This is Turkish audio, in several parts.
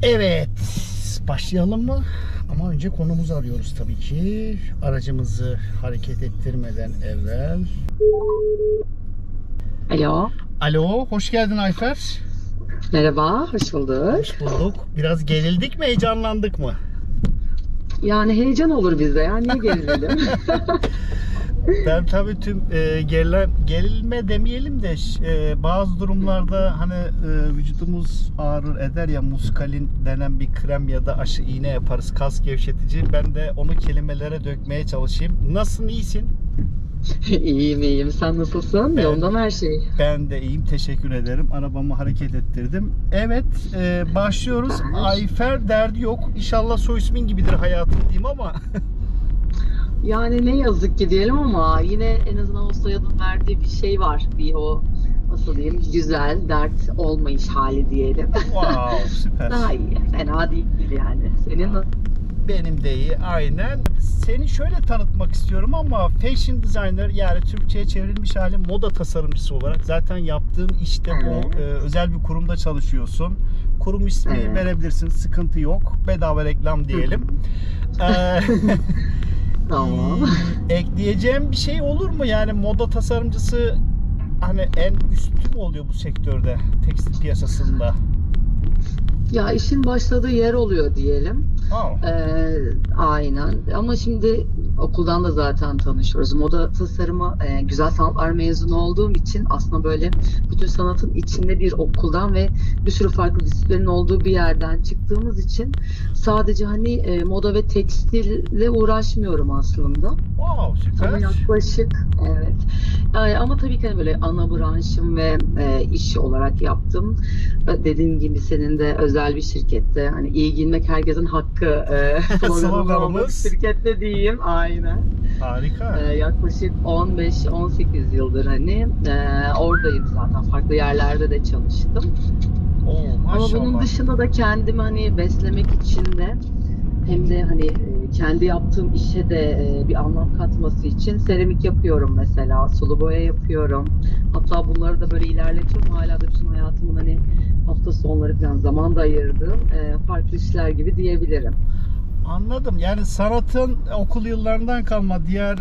Evet, başlayalım mı? Ama önce konumuzu arıyoruz tabii ki. Aracımızı hareket ettirmeden evvel. Alo. Alo, hoş geldin Ayfer. Merhaba, hoş bulduk. Hoş bulduk. Biraz gerildik mi, heyecanlandık mı? Yani heyecan olur bizde ya, niye gerilelim? Ben tabii tüm gerilme demeyelim de bazı durumlarda hani vücudumuz ağrır eder ya, muskalin denen bir krem ya da aşı iğne yaparız, kas gevşetici. Ben de onu kelimelere dökmeye çalışayım. Nasılsın, iyisin? İyiyim, sen nasılsın? Yolunda mı her şey? Ben de iyiyim, teşekkür ederim. Arabamı hareket ettirdim. Evet, başlıyoruz. Ayfer derdi yok. İnşallah soy ismin gibidir hayatım diyeyim ama. Yani ne yazık ki diyelim ama yine en azından o soyadın verdiği bir şey var. Bir o, nasıl diyeyim, güzel, dert olmayış hali diyelim. Wow, süper. Daha iyi, fena değil yani. Senin Benim de iyi, aynen. Seni şöyle tanıtmak istiyorum ama fashion designer, yani Türkçe'ye çevrilmiş hali moda tasarımcısı olarak zaten yaptığın işte bu özel bir kurumda çalışıyorsun. Kurum ismi verebilirsin, sıkıntı yok. Bedava reklam diyelim. Tamam. Ekleyeceğim bir şey olur mu? Yani moda tasarımcısı hani en üstü mü oluyor bu sektörde, tekstil piyasasında? Ya işin başladığı yer oluyor diyelim. Oh. Aynen. Ama şimdi okuldan da zaten tanışıyoruz. Moda tasarımı, güzel sanatlar mezunu olduğum için aslında böyle bütün sanatın içinde bir okuldan ve bir sürü farklı disiplinin olduğu bir yerden çıktığımız için sadece hani moda ve tekstille uğraşmıyorum aslında. Wow, süper. Ama yaklaşık, evet. Ama tabii ki hani böyle ana branşım ve iş olarak yaptım. Dediğim gibi senin de özel bir şirkette, hani iyi giyinmek herkesin hakkı sloganımız. Şirkette diyeyim, aynen. Harika. Yaklaşık 15-18 yıldır hani oradayım zaten. Farklı yerlerde de çalıştım. Oo, maşallah. Ama bunun dışında da kendimi hani beslemek için de hem de hani kendi yaptığım işe de bir anlam katması için seramik yapıyorum mesela, sulu boya yapıyorum. Hatta bunları da böyle ilerletiyorum. Hala da bütün hayatımın hani hafta sonları falan zaman da ayırdığım farklı işler gibi diyebilirim. Anladım. Yani sanatın okul yıllarından kalma diğer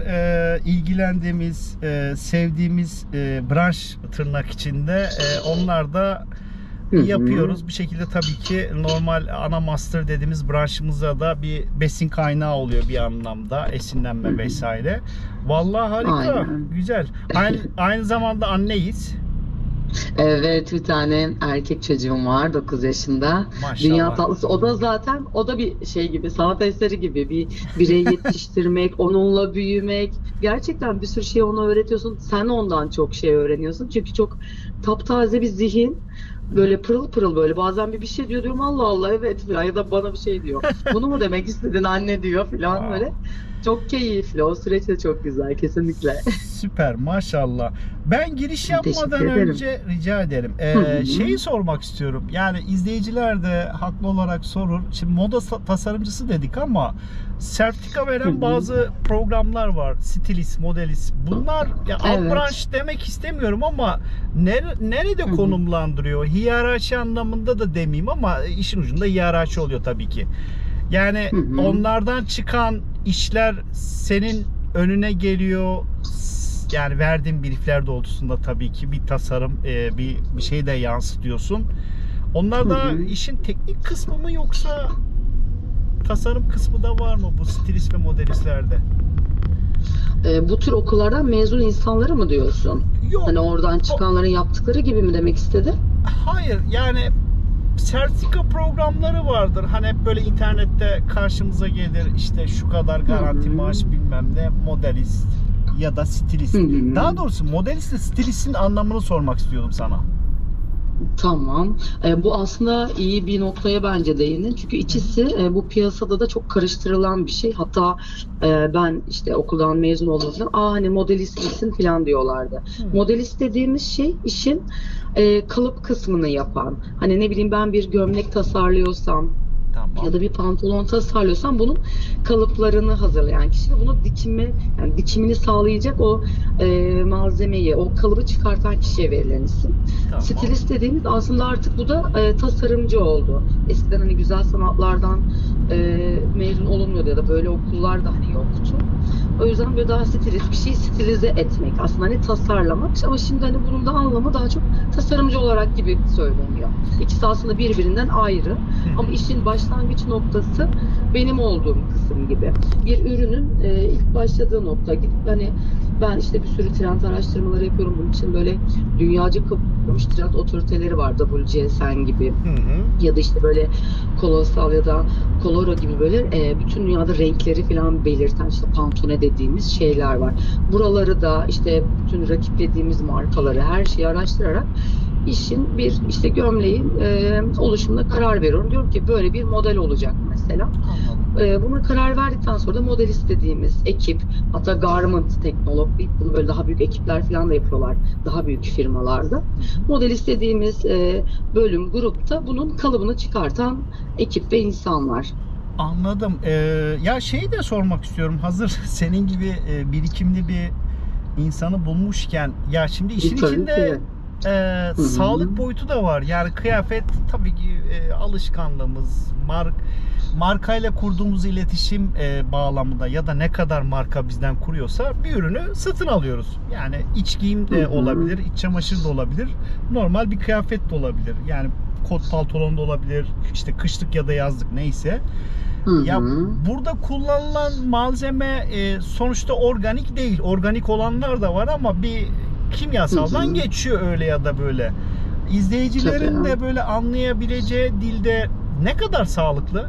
ilgilendiğimiz, sevdiğimiz branş tırnak içinde onlar da yapıyoruz. Bir şekilde tabii ki normal ana master dediğimiz branşımıza da bir besin kaynağı oluyor bir anlamda. Esinlenme vesaire. Vallahi harika. Aynen. Güzel. Aynı zamanda anneyiz. Evet, bir tane erkek çocuğum var, 9 yaşında. Maşallah. Dünya tatlısı. O da zaten, o da bir şey gibi, sanat eseri gibi bir birey yetiştirmek, onunla büyümek. Gerçekten bir sürü şey ona öğretiyorsun. Sen ondan çok şey öğreniyorsun. Çünkü çok taptaze bir zihin. Böyle pırıl pırıl, böyle bazen bir şey diyor, diyorum Allah Allah, evet falan, ya da bana bir şey diyor. Bunu mu demek istedin anne diyor falan, böyle. Çok keyifli. O süreç de çok güzel kesinlikle. Süper, maşallah. Ben giriş Teşekkür yapmadan ederim. önce rica ederim. Şeyi sormak istiyorum. Yani izleyiciler de haklı olarak sorur. Şimdi moda tasarımcısı dedik ama sertifika veren bazı programlar var. Stilist, modelist. Bunlar ya alt Evet. branş demek istemiyorum ama nerede konumlandırıyor? Hiyerarşi anlamında da demeyeyim ama işin ucunda hiyerarşi oluyor tabii ki. Yani onlardan çıkan işler senin önüne geliyor. Yani verdiğin briefler doğrultusunda tabii ki bir tasarım, bir şey de yansıtıyorsun. Onlar da işin teknik kısmı mı yoksa tasarım kısmı da var mı bu stilist ve modelistlerde? Bu tür okullardan mezun insanları mı diyorsun? Yok. Hani oradan çıkanların yaptıkları gibi mi demek istedi? Hayır, yani sertifika programları vardır. Hani hep böyle internette karşımıza gelir, işte şu kadar garanti maaş bilmem ne, modelist ya da stilist. Daha doğrusu modelist ve stilistin anlamını sormak istiyordum sana. Tamam. Bu aslında iyi bir noktaya bence değindin. Çünkü ikisi bu piyasada da çok karıştırılan bir şey. Hatta ben işte okuldan mezun olduğum zaman hani modelist misin falan diyorlardı. Modelist dediğimiz şey işin kalıp kısmını yapan. Hani ne bileyim, ben bir gömlek tasarlıyorsam Tamam. Ya da bir pantolon tasarlıyorsan bunun kalıplarını hazırlayan kişi ve bunu yani dikimini sağlayacak o malzemeyi, o kalıbı çıkartan kişiye verilen isim. Tamam. Stilist dediğimiz aslında artık bu da tasarımcı oldu. Eskiden hani güzel sanatlardan mezun olunmuyordu ya da böyle okullar da hani yoktu. O yüzden böyle daha stilist, bir şeyi stilize etmek, aslında hani tasarlamak, ama şimdi hani bunun da anlamı daha çok tasarımcı olarak gibi söyleniyor. İkisi aslında birbirinden ayrı ama işin başlangıç noktası benim olduğum kısım gibi. Bir ürünün ilk başladığı nokta, gidip hani ben işte bir sürü trend araştırmaları yapıyorum, bunun için böyle dünyaca kabul görmüş trend otoriteleri var, WGSN gibi ya da işte böyle Kolosal ya da Coloro gibi böyle bütün dünyada renkleri falan belirten işte Pantone dediğimiz şeyler var. Buraları da işte bütün rakiplediğimiz markaları, her şeyi araştırarak işin bir işte gömleğin oluşumuna karar veriyorum. Diyorum ki böyle bir model olacak mesela. Buna karar verdikten sonra da modelist dediğimiz ekip, hatta garment teknolog, bunu böyle daha büyük ekipler falan da yapıyorlar, daha büyük firmalarda. Modelist dediğimiz bölüm, grupta bunun kalıbını çıkartan ekip ve insanlar. Anladım. Ya şeyi de sormak istiyorum. Hazır senin gibi birikimli bir insanı bulmuşken, ya şimdi işin içinde sağlık boyutu da var. Yani kıyafet tabii ki alışkanlığımız, markayla kurduğumuz iletişim bağlamında ya da ne kadar marka bizden kuruyorsa bir ürünü satın alıyoruz. Yani iç giyim de olabilir, iç çamaşır da olabilir, normal bir kıyafet de olabilir. Yani kot pantolon da olabilir, işte kışlık ya da yazlık neyse. Ya burada kullanılan malzeme sonuçta organik değil. Organik olanlar da var ama bir kimyasaldan geçiyor öyle ya da böyle. İzleyicilerin de böyle anlayabileceği dilde ne kadar sağlıklı?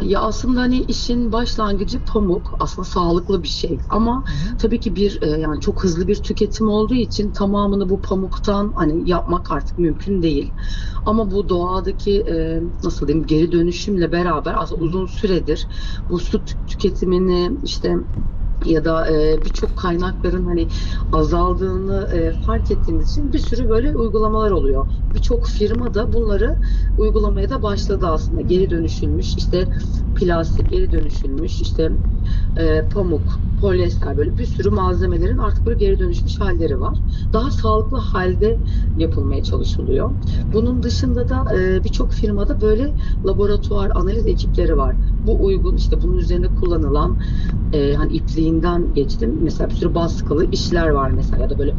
Ya aslında hani işin başlangıcı pamuk, aslında sağlıklı bir şey ama tabii ki bir yani çok hızlı bir tüketim olduğu için tamamını bu pamuktan hani yapmak artık mümkün değil. Ama bu doğadaki nasıl diyeyim, geri dönüşümle beraber aslında uzun süredir bu su tüketimini işte ya da birçok kaynakların hani azaldığını fark ettiğimiz için bir sürü böyle uygulamalar oluyor. Birçok firma da bunları uygulamaya da başladı aslında. Geri dönüşülmüş işte plastik, geri dönüşülmüş işte pamuk, polyester, böyle bir sürü malzemelerin artık böyle geri dönüşmüş halleri var. Daha sağlıklı halde yapılmaya çalışılıyor. Bunun dışında da birçok firmada böyle laboratuvar analiz ekipleri var. Bu uygun işte bunun üzerine kullanılan hani ipliğinden geçtim. Mesela bir sürü baskılı işler var mesela ya da böyle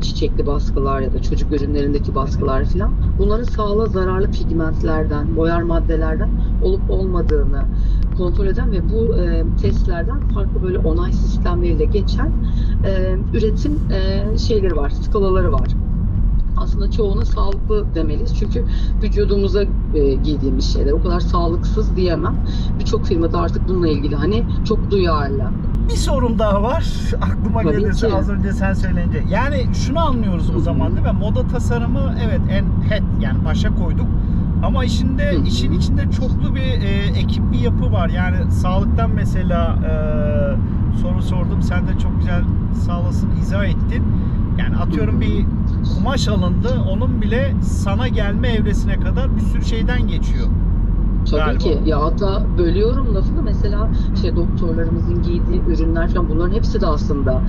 çiçekli baskılar ya da çocuk ürünlerindeki baskılar falan. Bunların sağlığa zararlı pigmentlerden, boyar maddelerden olup olmadığını kontrol eden ve bu testlerden farklı böyle onay sistemleriyle geçen üretim şeyleri var, skalaları var. Aslında çoğuna sağlıklı demeliyiz. Çünkü vücudumuza giydiğimiz şeyler o kadar sağlıksız diyemem. Birçok firmada artık bununla ilgili hani çok duyarlı. Bir sorum daha var. Aklıma Tabii gelirse ki. az önce sen söyleyince. Yani şunu anlıyoruz o zaman değil mi? Moda tasarımı evet yani başa koyduk. Ama işin içinde çoklu bir ekip bir yapı var. Yani sağlıktan mesela soru sordum. Sen de çok güzel sağ olasın izah ettin. Yani atıyorum bir kumaş alındı. Onun bile sana gelme evresine kadar bir sürü şeyden geçiyor. Tabii galiba ki. Ya hatta bölüyorum lafını. Mesela doktorlarımızın giydiği ürünler falan, bunların hepsi de aslında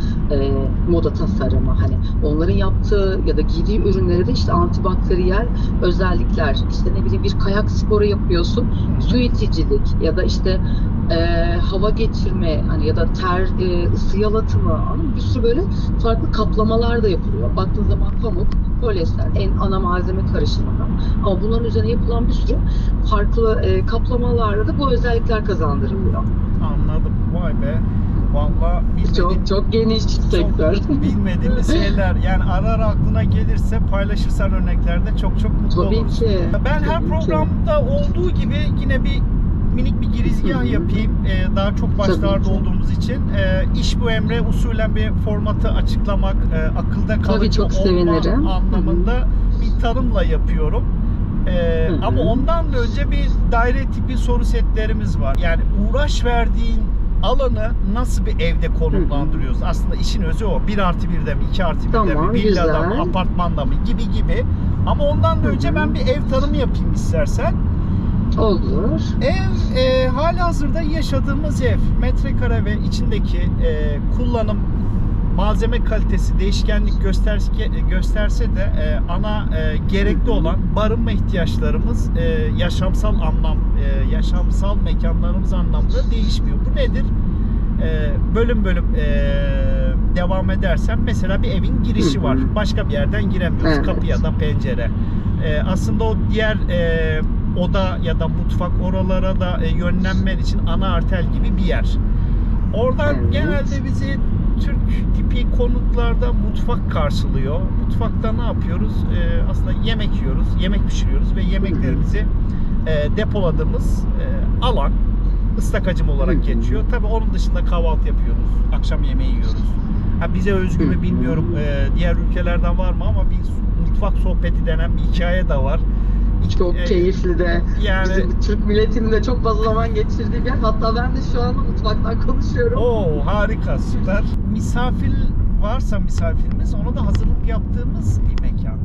moda tasarımı. Hani onların yaptığı ya da giydiği ürünlere de işte antibakteriyel özellikler. İşte ne bileyim bir kayak sporu yapıyorsun. Su iticilik ya da işte hava geçirme hani ya da ter ısı yalıtımı, bir sürü böyle farklı kaplamalar da yapılıyor. Baktığın zaman pamuk, polyester en ana malzeme karışımından. Ama bunların üzerine yapılan bir sürü farklı kaplamalarla da bu özellikler kazandırılıyor. Anladım. Vay be. Vallahi Çok geniş sektör. Bilmediğimiz şeyler. Yani ara aklına gelirse paylaşırsan örneklerde çok mutlu Tabii oluruz. ki. Ben her programda olduğu gibi yine bir minik bir girizgah yapayım. Daha çok başlarda olduğumuz için. İş bu emre usulen bir formatı açıklamak, akılda kalıcı olma anlamında bir tanımla yapıyorum. Ama ondan da önce bir daire tipi soru setlerimiz var. Yani uğraş verdiğin alanı nasıl bir evde konumlandırıyoruz? Aslında işin özü o. 1+1'de mi, 2+1'de mi, villada mı, apartmanda mı gibi. Ama ondan da önce ben bir ev tanımı yapayım istersen. Olur. Ev halihazırda yaşadığımız ev metrekare ve içindeki kullanım, malzeme kalitesi değişkenlik gösterse de ana gerekli olan barınma ihtiyaçlarımız yaşamsal mekanlarımız anlamında değişmiyor. Bu nedir? Bölüm bölüm devam edersem mesela bir evin girişi var. Başka bir yerden giremiyoruz. Evet. Kapı ya da pencere. Aslında o diğer oda ya da mutfak, oralara da yönlenmen için ana arter gibi bir yer. Oradan genelde bizi Türk tipi konutlarda mutfak karşılıyor. Mutfakta ne yapıyoruz? Aslında yemek yiyoruz, yemek pişiriyoruz ve yemeklerimizi depoladığımız alan ıstaka olarak geçiyor. Tabii onun dışında kahvaltı yapıyoruz, akşam yemeği yiyoruz. Bize özgü mü bilmiyorum, diğer ülkelerden var mı, ama bir mutfak sohbeti denen bir hikaye de var. Çok keyifli de. Yani bizim Türk milletinin de çok fazla zaman geçirdiği bir yer. Hatta ben de şu anda mutfaktan konuşuyorum. Oo, harika, süper. Misafir varsa misafirimiz, ona da hazırlık yaptığımız bir mekan.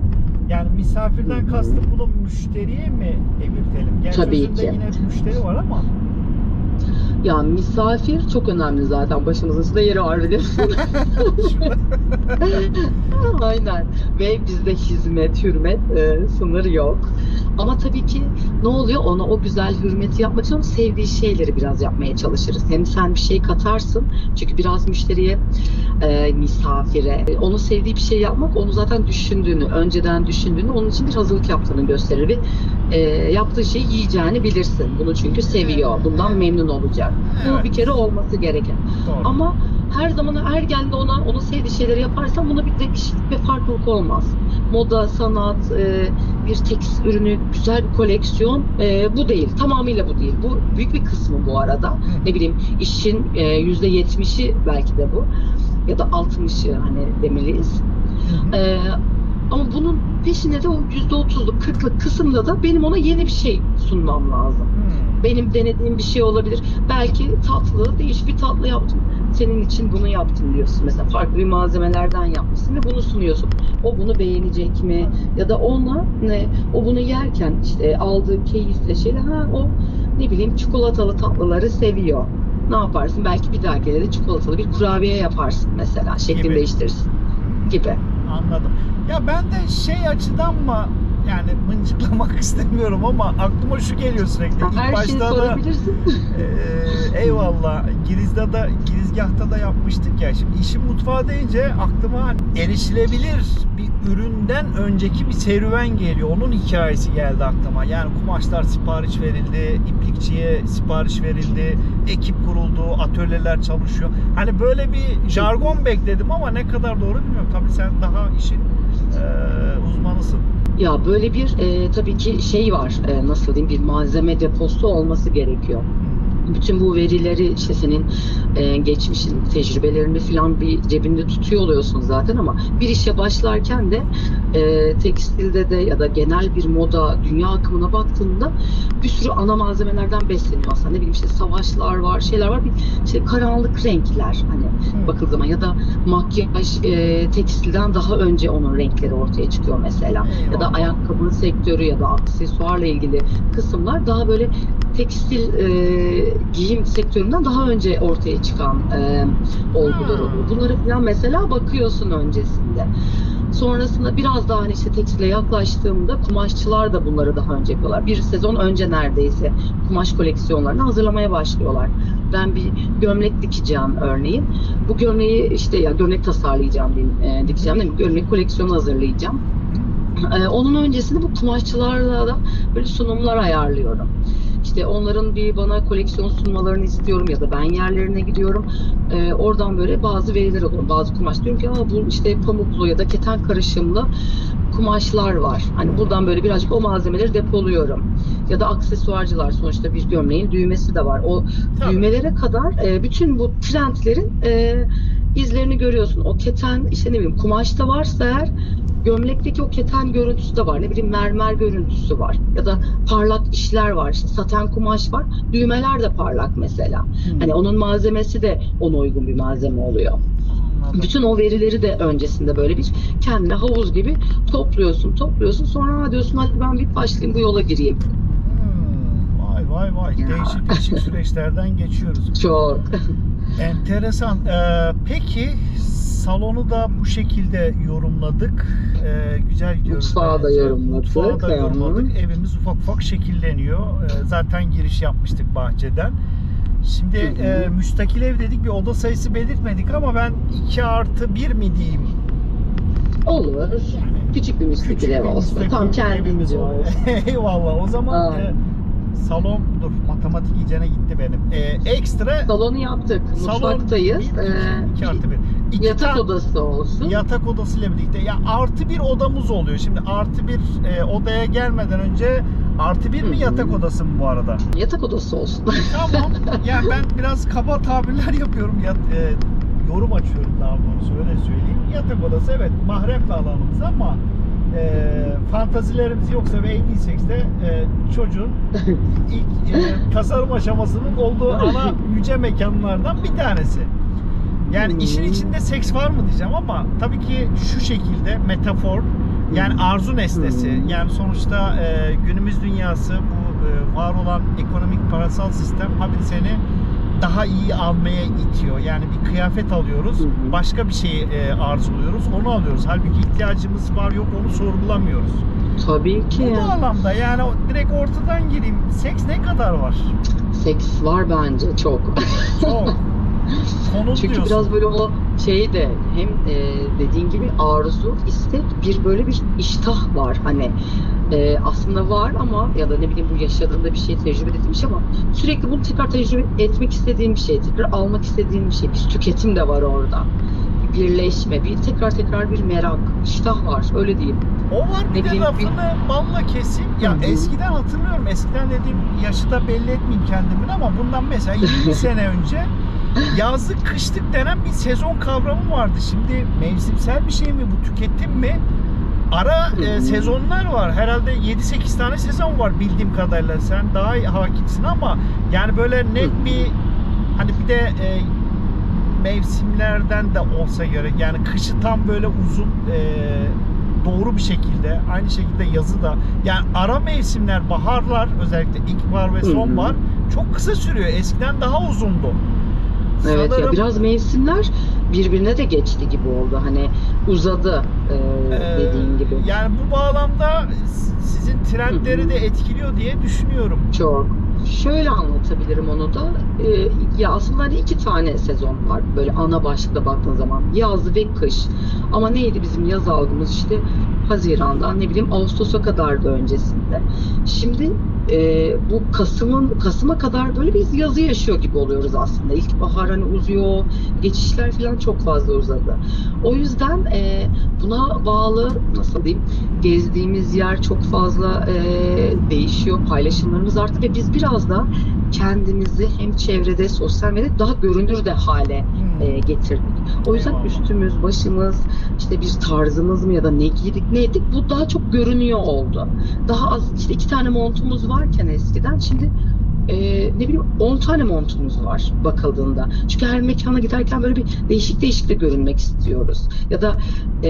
Yani misafirden kastım bunu müşteriye mi evirtelim? Gerçi Tabii ki. yine müşteri var ama. Ya misafir çok önemli zaten. Başımızın üstünde yeri var biliyorsun. Aynen. Ve bizde hizmet, hürmet sınır yok. Ama tabii ki ne oluyor? Ona o güzel hürmeti yapmak için sevdiği şeyleri biraz yapmaya çalışırız. Hem sen bir şey katarsın. Çünkü biraz müşteriye, misafire, onu sevdiği bir şey yapmak, onu zaten düşündüğünü, önceden düşündüğünü, onun için bir hazırlık yaptığını gösterir ve yaptığı şeyi yiyeceğini bilirsin. Bunu çünkü seviyor. Bundan memnun olacak. Bu bir kere olması gereken. Doğru. Ama her zaman her geldiğinde onun sevdiği şeyleri yaparsan buna bir değişiklik ve farklılık olmaz. Moda, sanat, bir tekstil ürünü, güzel bir koleksiyon bu değil. Tamamıyla bu değil. Bu büyük bir kısmı bu arada. Ne bileyim, işin %70'i belki de bu. Ya da 60'ı hani demeliyiz. Ama bunun peşine de o %30'luk, 40'lık kısımda da benim ona yeni bir şey sunmam lazım. Benim denediğim bir şey olabilir. Belki tatlı, değişik bir tatlı yaptım. Senin için bunu yaptım diyorsun. Mesela farklı bir malzemelerden yapmışsın ve bunu sunuyorsun. O bunu beğenecek mi? Ya da ona o bunu yerken işte aldığı keyifle şeyler, o ne bileyim çikolatalı tatlıları seviyor. Ne yaparsın? Belki bir dahaki de çikolatalı bir kurabiye yaparsın mesela. Şeklini Gibi. değiştirirsin. Gibi. Anladım. Ya ben de şey açıdan mı, yani mıncıklamak istemiyorum ama aklıma şu geliyor sürekli. Her şeyi sorabilirsin. Eyvallah. Girizgahta da yapmıştık ya. Şimdi işin mutfağı deyince aklıma erişilebilir bir üründen önceki bir serüven geliyor. Onun hikayesi geldi aklıma. Yani kumaşlar sipariş verildi, iplikçiye sipariş verildi, ekip kuruldu, atölyeler çalışıyor. Hani böyle bir jargon bekledim ama ne kadar doğru bilmiyorum. Tabii sen daha işin uzmanısın. Ya böyle bir tabii ki şey var, nasıl diyeyim, bir malzeme deposu olması gerekiyor. Bütün bu verileri işte senin geçmişin, tecrübelerini falan bir cebinde tutuyor oluyorsun zaten, ama bir işe başlarken de tekstilde de ya da genel bir moda, dünya akımına baktığında bir sürü ana malzemelerden besleniyor aslında. Ne bileyim işte savaşlar var, şeyler var, bir işte karanlık renkler hani bakıldığı zaman, ya da makyaj tekstilden daha önce onun renkleri ortaya çıkıyor mesela. Ya da ayakkabı sektörü ya da aksesuarla ilgili kısımlar daha böyle tekstil giyim sektöründen daha önce ortaya çıkan olgular oluyor. Bunları falan mesela bakıyorsun öncesinde. Sonrasında biraz daha hani işte tekstile yaklaştığımda kumaşçılar da bunları daha önce yapıyorlar. Bir sezon önce neredeyse kumaş koleksiyonlarını hazırlamaya başlıyorlar. Ben bir gömlek dikeceğim örneğin. Bu gömleği işte ya gömlek tasarlayacağım diyeyim, dikeceğim değil mi? Gömlek koleksiyonu hazırlayacağım. Onun öncesinde bu kumaşçılarla da böyle sunumlar ayarlıyorum. İşte onların bir bana koleksiyon sunmalarını istiyorum ya da ben yerlerine gidiyorum. Oradan böyle bazı veriler alıyorum. Bazı kumaş diyorum ki bu işte pamuklu ya da keten karışımlı kumaşlar var. Hani buradan böyle birazcık o malzemeleri depoluyorum. Ya da aksesuarcılar, sonuçta bir gömleğin düğmesi de var. O düğmelere kadar bütün bu trendlerin izlerini görüyorsun. O keten işte ne bileyim kumaşta varsa eğer, gömlekteki o keten görüntüsü de var. Ne bileyim mermer görüntüsü var. Ya da parlak işler var. İşte saten kumaş var. Düğmeler de parlak mesela. Hani onun malzemesi de ona uygun bir malzeme oluyor. Anladım. Bütün o verileri de öncesinde böyle bir kendine havuz gibi topluyorsun. Sonra diyorsun hadi ben bir başlayayım, bu yola gireyim. vay vay. Ya. Değişik süreçlerden geçiyoruz. Çok. Enteresan. Peki salonu da bu şekilde yorumladık. Güzel gidiyoruz. Mutfağı da bence. yorumladık. Mutfağı da Hı hı. yorumladık. Evimiz ufak ufak şekilleniyor. Zaten giriş yapmıştık bahçeden. Şimdi Hı hı. müstakil ev dedik, bir oda sayısı belirtmedik ama ben 2+1 mi diyeyim? Olur. Küçük bir müstakil ev olsun. Tam kendimiz olsun. Eyvallah. O zaman Aynen. salon, dur matematik iyicene gitti benim. Ekstra Salonu yaptık. salon Mutfaktayız. 2+1. Yatak odası olsun. Yatak odasıyla birlikte. Ya +1 odamız oluyor. Şimdi +1 odaya gelmeden önce +1 mi yatak odası mı bu arada? Yatak odası olsun. Tamam. Yani ben biraz kaba tabirler yapıyorum. Yorum açıyorum daha doğrusu, öyle söyleyeyim. Yatak odası evet mahrem bir alanımız ama fantazilerimiz yoksa ve evliysek de çocuğun ilk tasarım aşamasının olduğu ana yüce mekanlardan bir tanesi. Yani işin içinde seks var mı diyeceğim ama tabii ki şu şekilde metafor, yani arzu nesnesi. Yani sonuçta günümüz dünyası bu var olan ekonomik parasal sistem habire seni daha iyi almaya itiyor. Yani bir kıyafet alıyoruz, başka bir şeyi arzuluyoruz, onu alıyoruz. Halbuki ihtiyacımız var yok onu sorgulamıyoruz. Tabii ki. Bu anlamda yani direkt ortadan gireyim. Seks ne kadar var? Seks var bence çok. Çok. Konul Çünkü diyorsun. biraz böyle o şey de hem dediğin gibi arzu, istek, bir böyle bir iştah var. Hani aslında var ama ya da ne bileyim bu yaşadığında bir şey tecrübe ettiğin şey ama sürekli bunu tekrar tecrübe etmek istediğin bir şey, tekrar almak istediğin bir şey, bir tüketim de var orada. Bir birleşme, bir tekrar bir merak, iştah var. Öyle diyeyim. O var, bir Ne de bileyim, lafını balla keseyim. Ya eskiden hatırlıyorum. Eskiden dediğim yaşı da belli etmeyeyim kendimin ama bundan mesela 20 sene önce yazlık kışlık denen bir sezon kavramı vardı. Şimdi mevsimsel bir şey mi bu, tüketim mi? Ara sezonlar var. Herhalde 7-8 tane sezon var bildiğim kadarıyla. Sen daha hakimsin ama yani böyle net bir hani bir de mevsimlerden de olsa gerek. Yani kışı tam böyle uzun doğru bir şekilde, aynı şekilde yazı da, yani ara mevsimler, baharlar, özellikle ilkbahar ve sonbahar çok kısa sürüyor. Eskiden daha uzundu. Evet Sanırım, ya biraz mevsimler birbirine de geçti gibi oldu. Hani uzadı dediğin gibi. yani bu bağlamda sizin trendleri de etkiliyor diye düşünüyorum. Çok. Şöyle anlatabilirim onu da. Ya aslında hani 2 tane sezon var. Böyle ana başlıkta baktığın zaman. Yaz ve kış. Ama neydi bizim yaz algımız işte Haziran'dan ne bileyim Ağustos'a kadar da öncesinde. Şimdi bu Kasım'a kadar böyle biz yazı yaşıyor gibi oluyoruz aslında. İlkbahar hani uzuyor. Geçişler falan çok fazla uzadı. O yüzden buna bağlı nasıl diyeyim gezdiğimiz yer çok fazla değişiyor. Paylaşımlarımız arttı ve biz biraz da kendimizi hem çevrede, sosyal medyada daha görünür de hale getirdik. O yüzden üstümüz, başımız, işte bir tarzımız mı ya da ne giydik, ne ettik bu daha çok görünüyor oldu. Daha az işte 2 tane montumuz varken eskiden şimdi ne bileyim 10 tane montumuz var bakıldığında. Çünkü her mekana giderken böyle bir değişik de görünmek istiyoruz. Ya da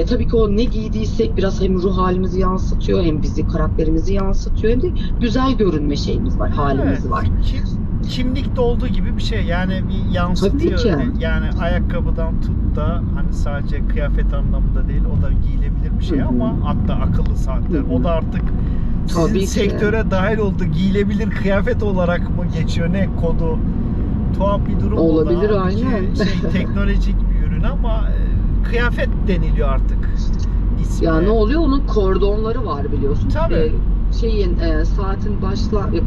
tabii ki o ne giydiysek biraz hem ruh halimizi yansıtıyor hem bizi, karakterimizi yansıtıyor hem de güzel görünme şeyimiz var, halimiz var. Kimlikte olduğu gibi bir şey. Yani bir yansıtıyor. Yani ayakkabıdan tut da hani sadece kıyafet anlamında değil, o da giyilebilir bir şey ama hatta akıllı saatler. O da artık sizin sektöre dahil oldu. Giyilebilir kıyafet olarak mı geçiyor? Ne kodu? Tuhaf bir durum olabilir oldu. aynen. Teknolojik bir ürün ama kıyafet deniliyor artık. İsmi. Ya ne oluyor? Onun kordonları var biliyorsun. Tabii. Saatin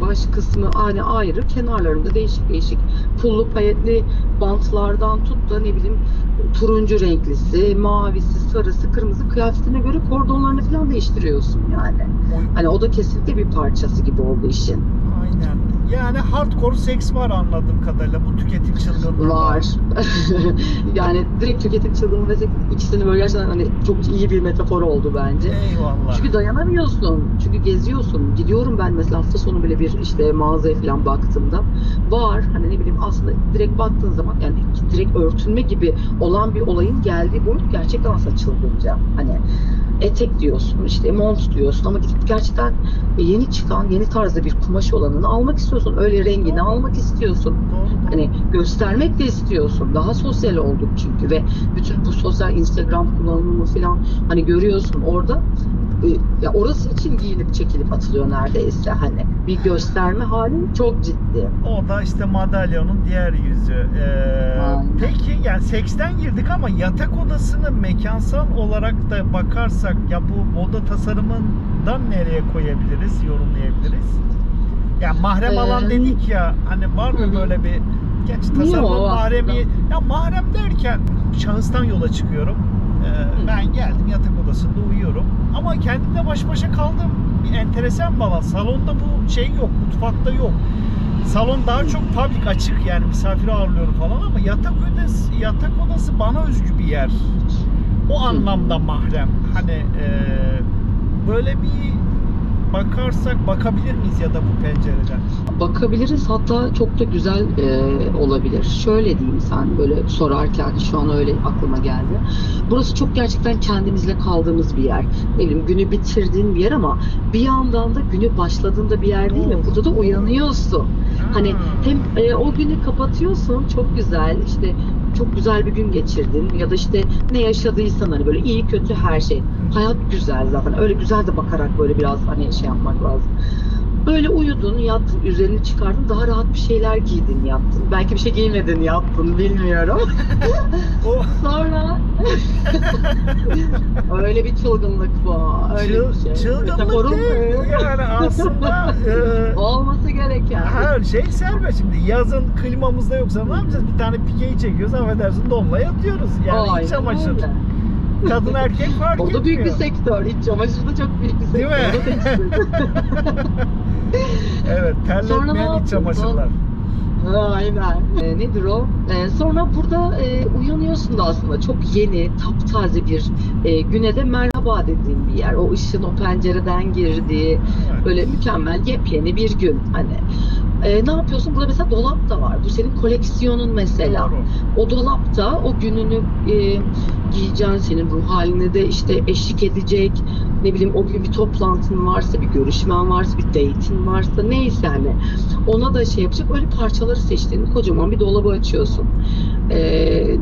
baş kısmı ayrı, kenarlarında değişik pullu payetli bantlardan tut da ne bileyim turuncu renklisi, mavisi, sarısı, kırmızı kıyafetine göre kordonlarını falan değiştiriyorsun yani. Hani o da kesinlikle bir parçası gibi oldu işin. Aynen. Yani hardcore seks var anladığım kadarıyla bu tüketim çılgınlığı. Var. Yani direkt tüketim çılgınlığı desek ikisini böyle gerçekten hani çok iyi bir metafor oldu bence. Eyvallah. Çünkü dayanamıyorsun. Çünkü geziyorsun. Gidiyorum ben mesela hafta sonu bile bir işte mağazaya falan baktığımda var. Hani ne bileyim aslında direkt baktığın zaman yani direkt örtünme gibi olan bir olayın geldiği boyut gerçekten aslında çılgınca. Hani etek diyorsun, işte mont diyorsun ama gidip gerçekten yeni çıkan, yeni tarzda bir kumaş olanını almak istiyorsun. Öyle rengini Doğru. almak istiyorsun. Doğru. Hani göstermek de istiyorsun. Daha sosyal olduk çünkü ve bütün bu sosyal Instagram kullanımı falan hani görüyorsun orada. Ya orası için giyinip çekilip atılıyor neredeyse, hani bir gösterme hali çok ciddi. O da işte madalyonun diğer yüzü. Aynen. Peki yani seksten girdik ama yatak odasını mekansal olarak da bakarsak ya bu moda tasarımından nereye koyabiliriz, yorumlayabiliriz? Yani mahrem alan dedik ya, hani var mı böyle bir tasarımın mahremi? Ya mahrem derken şahıstan yola çıkıyorum. Ben geldim yatak odasında uyuyorum ama kendimle baş başa kaldım. Bir enteresan bana. Salonda bu şey yok, mutfakta yok. Salon daha çok public, açık, yani misafir ağırlıyorum falan ama yatak odası bana özgü bir yer. O anlamda mahrem. Hani böyle bir bakabilir miyiz ya da bu pencereden? Bakabiliriz, hatta çok da güzel olabilir. Şöyle diyeyim, sen böyle sorarken şu an öyle aklıma geldi. Burası çok gerçekten kendimizle kaldığımız bir yer. Ne bileyim, günü bitirdiğin bir yer ama bir yandan da günü başladığında bir yer değil mi? Burada da uyanıyorsun. Hani hem o günü kapatıyorsun, çok güzel, işte çok güzel bir gün geçirdin ya da işte ne yaşadıysan hani böyle iyi kötü her şey. Hayat güzel zaten. Öyle güzel de bakarak böyle biraz hani şey yapmak lazım. Böyle uyudun, yattın, üzerini çıkardın, daha rahat bir şeyler giydin, yattın. Belki bir şey giymedin, yattın, bilmiyorum. Sonra öyle bir çılgınlık bu. Öyle bir şey. Çılgınlık değil. Yani aslında olması gereken. Her şey serbest şimdi. Yazın klimamızda yoksa ne yapacağız? Bir tane pikeyi çekiyoruz, affedersin, donla yatıyoruz. Yani iç çamaşır. Öyle. Kadın erkek fark etmiyor. O da büyük bir sektör. İç çamaşır da çok büyük bir sektör. Değil mi? Evet, terletmeyen iç çamaşırlar. Aynen. Nedir o? Sonra burada uyanıyorsun da aslında çok yeni, taptaze bir güne de merhaba dediğin bir yer. O ışığın o pencereden girdiği böyle mükemmel yepyeni bir gün. Hani ne yapıyorsun? Burada mesela dolap da var. Bu senin koleksiyonun mesela. Doğru. O dolapta o gününü giyeceğin, senin ruh haline de işte eşlik edecek. Ne bileyim, o gün bir toplantın varsa, bir görüşmen varsa, bir date'in varsa, neyse hani ona da şey yapacak öyle parçaları seçtiğin kocaman bir dolabı açıyorsun.